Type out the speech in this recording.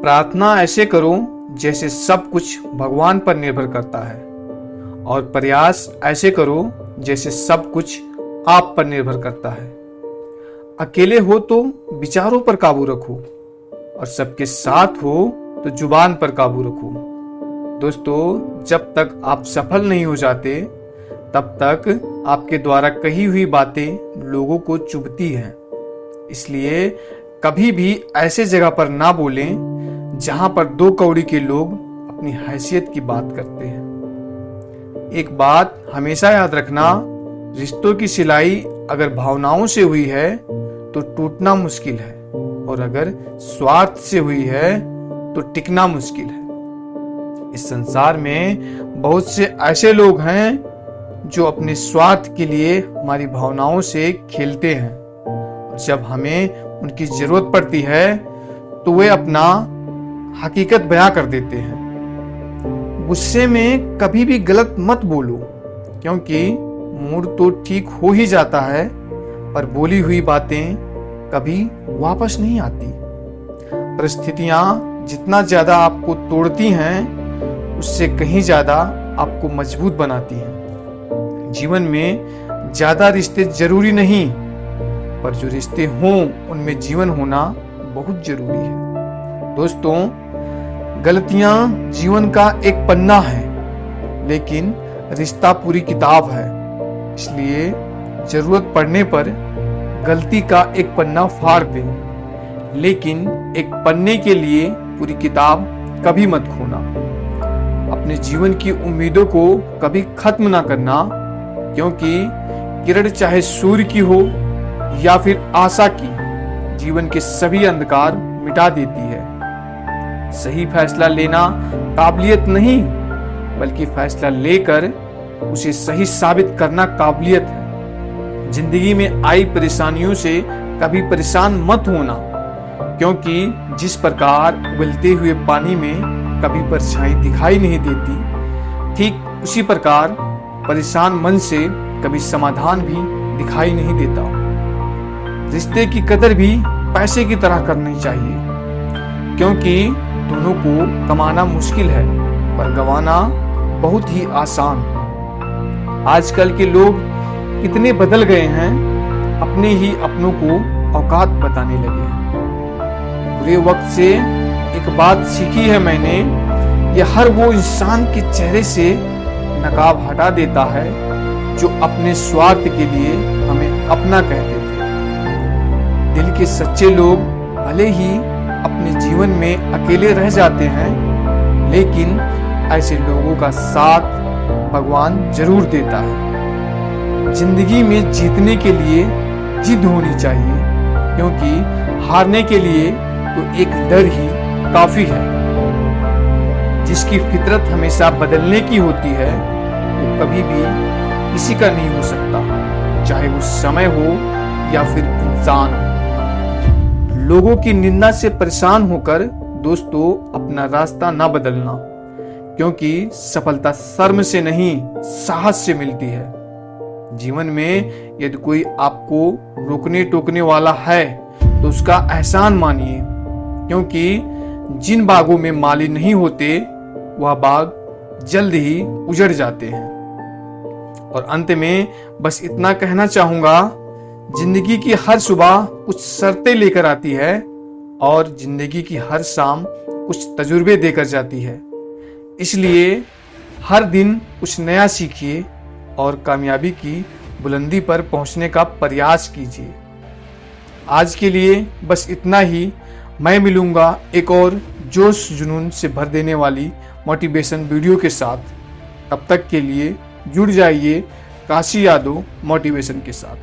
प्रार्थना ऐसे करो जैसे सब कुछ भगवान पर निर्भर करता है, और प्रयास ऐसे करो जैसे सब कुछ आप पर निर्भर करता है। अकेले हो तो विचारों पर काबू रखो, और सबके साथ हो तो जुबान पर काबू रखो। दोस्तों, जब तक आप सफल नहीं हो जाते तब तक आपके द्वारा कही हुई बातें लोगों को चुभती हैं। इसलिए कभी भी ऐसे जगह पर ना बोलें जहां पर दो कौड़ी के लोग अपनी हैसियत की बात करते हैं। एक बात हमेशा याद रखना, रिश्तों की सिलाई अगर भावनाओं से हुई है तो टूटना मुश्किल है, और अगर स्वार्थ से हुई है तो टिकना मुश्किल है। इस संसार में बहुत से ऐसे लोग हैं जो अपने स्वार्थ के लिए हमारी भावनाओं से खेलते हैं, और जब हमें उनकी जरूरत पड़ती है तो वे अपना हकीकत बयां कर देते हैं। गुस्से में कभी भी गलत मत बोलो, क्योंकि मूड तो ठीक हो ही जाता है, पर बोली हुई बातें कभी वापस नहीं आती। परिस्थितियां जितना ज्यादा आपको तोड़ती हैं, उससे कहीं ज्यादा आपको मजबूत बनाती हैं। जीवन में ज्यादा रिश्ते जरूरी नहीं, पर जो रिश्ते हों उनमें जीवन होना बहुत जरूरी है। दोस्तों, गलतियां जीवन का एक पन्ना है, लेकिन रिश्ता पूरी किताब है। इसलिए जरूरत पड़ने पर गलती का एक पन्ना फाड़ दें, लेकिन एक पन्ने के लिए पूरी किताब कभी मत खोना। अपने जीवन की उम्मीदों को कभी खत्म ना करना, क्योंकि किरण चाहे सूर्य की हो या फिर आशा की, जीवन के सभी अंधकार मिटा देती है। सही फैसला लेना काबिलियत नहीं, बल्कि फैसला लेकर उसे सही साबित करना काबिलियत है। जिंदगी में आई परेशानियों से कभी परेशान मत होना, क्योंकि जिस प्रकार उबलते हुए पानी में कभी परछाई दिखाई नहीं देती, ठीक उसी प्रकार परेशान मन से कभी समाधान भी दिखाई नहीं देता। रिश्ते की कदर भी पैसे की तरह करनी चाहिए, क्योंकि दोनों को कमाना मुश्किल है, पर गंवाना बहुत ही आसान। आजकल के लोग कितने बदल गए हैं, अपने ही अपनों को औकात बताने लगे हैं। बुरे वक्त से एक बात सीखी है मैंने, यह हर वो इंसान के चेहरे से नकाब हटा देता है जो अपने स्वार्थ के लिए हमें अपना कहते थे। दिल के सच्चे लोग भले ही अपने जीवन में अकेले रह जाते हैं, लेकिन ऐसे लोगों का साथ भगवान जरूर देता है। जिंदगी में जीतने के लिए जिद होनी चाहिए, क्योंकि हारने के लिए तो एक डर ही काफी है। जिसकी फितरत हमेशा बदलने की होती है, वो कभी भी किसी का नहीं हो सकता, चाहे वो समय हो या फिर इंसान। लोगों की निंदा से परेशान होकर दोस्तों अपना रास्ता ना बदलना, क्योंकि सफलता शर्म से नहीं साहस से मिलती है। जीवन में यदि कोई आपको रोकने टोकने वाला है तो उसका एहसान मानिए, क्योंकि जिन बागों में माली नहीं होते वह बाग जल्द ही उजड़ जाते हैं। और अंत में बस इतना कहना चाहूंगा, जिंदगी की हर सुबह कुछ शर्तें लेकर आती है, और जिंदगी की हर शाम कुछ तजुर्बे देकर जाती है। इसलिए हर दिन कुछ नया सीखिए और कामयाबी की बुलंदी पर पहुंचने का प्रयास कीजिए। आज के लिए बस इतना ही। मैं मिलूंगा एक और जोश जुनून से भर देने वाली मोटिवेशन वीडियो के साथ। तब तक के लिए जुड़ जाइए काशी यादव मोटिवेशन के साथ।